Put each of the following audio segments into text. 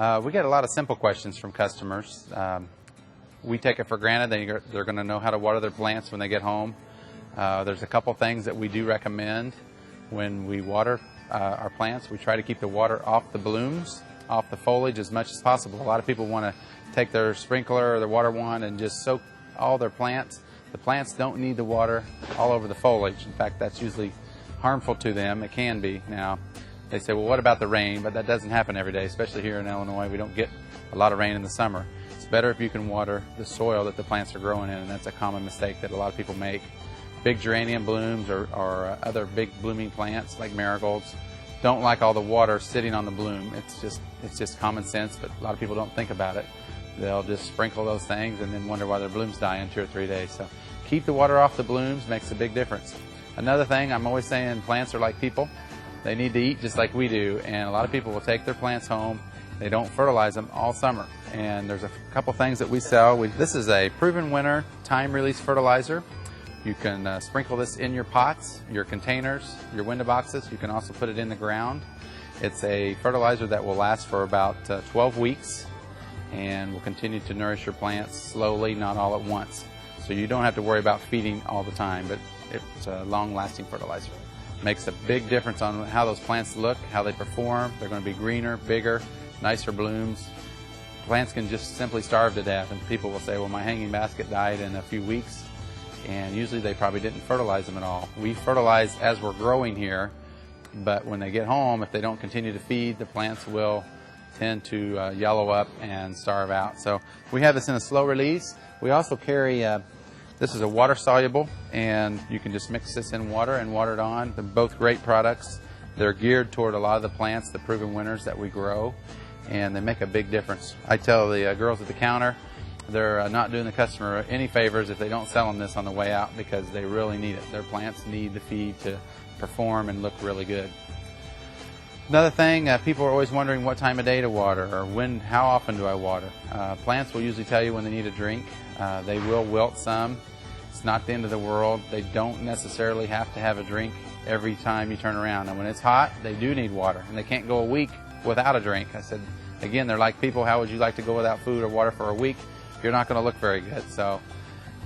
We get a lot of simple questions from customers. We take it for granted they're going to know how to water their plants when they get home. There's a couple things that we do recommend when we water our plants. We try to keep the water off the blooms, off the foliage as much as possible. A lot of people want to take their sprinkler or their water wand and just soak all their plants. The plants don't need the water all over the foliage. In fact, that's usually harmful to them. It can be. Now, they say, well, what about the rain? But that doesn't happen every day, especially here in Illinois. We don't get a lot of rain in the summer. It's better if you can water the soil that the plants are growing in, and that's a common mistake that a lot of people make. Big geranium blooms or other big blooming plants like marigolds don't like all the water sitting on the bloom. It's just common sense, but a lot of people don't think about it. They'll just sprinkle those things and then wonder why their blooms die in 2 or 3 days. So keep the water off the blooms, makes a big difference. Another thing, I'm always saying plants are like people. They need to eat just like we do, and a lot of people will take their plants home. They don't fertilize them all summer, and there's a couple things that we sell. This is a proven winner time-release fertilizer. You can sprinkle this in your pots, your containers, your window boxes. You can also put it in the ground. It's a fertilizer that will last for about 12 weeks and will continue to nourish your plants slowly, not all at once. So you don't have to worry about feeding all the time, but it's a long-lasting fertilizer. Makes a big difference on how those plants look, how they perform. They're going to be greener, bigger, nicer blooms. Plants can just simply starve to death, and people will say, well, my hanging basket died in a few weeks, and usually they probably didn't fertilize them at all. We fertilize as we're growing here, but when they get home, if they don't continue to feed, the plants will tend to yellow up and starve out. So we have this in a slow release. We also carry this is a water soluble, and you can just mix this in water and water it on. They're both great products. They're geared toward a lot of the plants, the proven winners that we grow, and they make a big difference. I tell the girls at the counter, they're not doing the customer any favors if they don't sell them this on the way out, because they really need it. Their plants need the feed to perform and look really good. Another thing, people are always wondering what time of day to water, or how often do I water. Plants will usually tell you when they need a drink. They will wilt some. It's not the end of the world. They don't necessarily have to have a drink every time you turn around. And when it's hot, they do need water, and they can't go a week without a drink. I said, again, they're like people. How would you like to go without food or water for a week? You're not going to look very good. So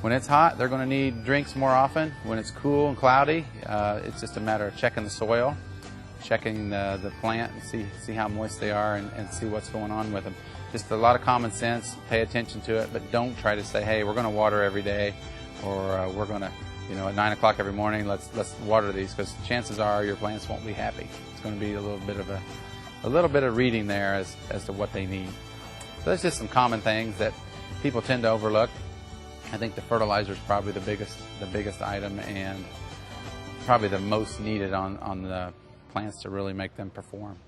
when it's hot, they're going to need drinks more often. When it's cool and cloudy, it's just a matter of checking the soil, checking the plant, and see how moist they are, and see what's going on with them. Just a lot of common sense. Pay attention to it, but don't try to say, hey, we're going to water every day, or we're going to, at 9 o'clock every morning, let's water these, because chances are your plants won't be happy. It's going to be a little bit of reading there as to what they need. So that's just some common things that people tend to overlook. I think the fertilizer is probably the biggest item, and probably the most needed on the plants to really make them perform.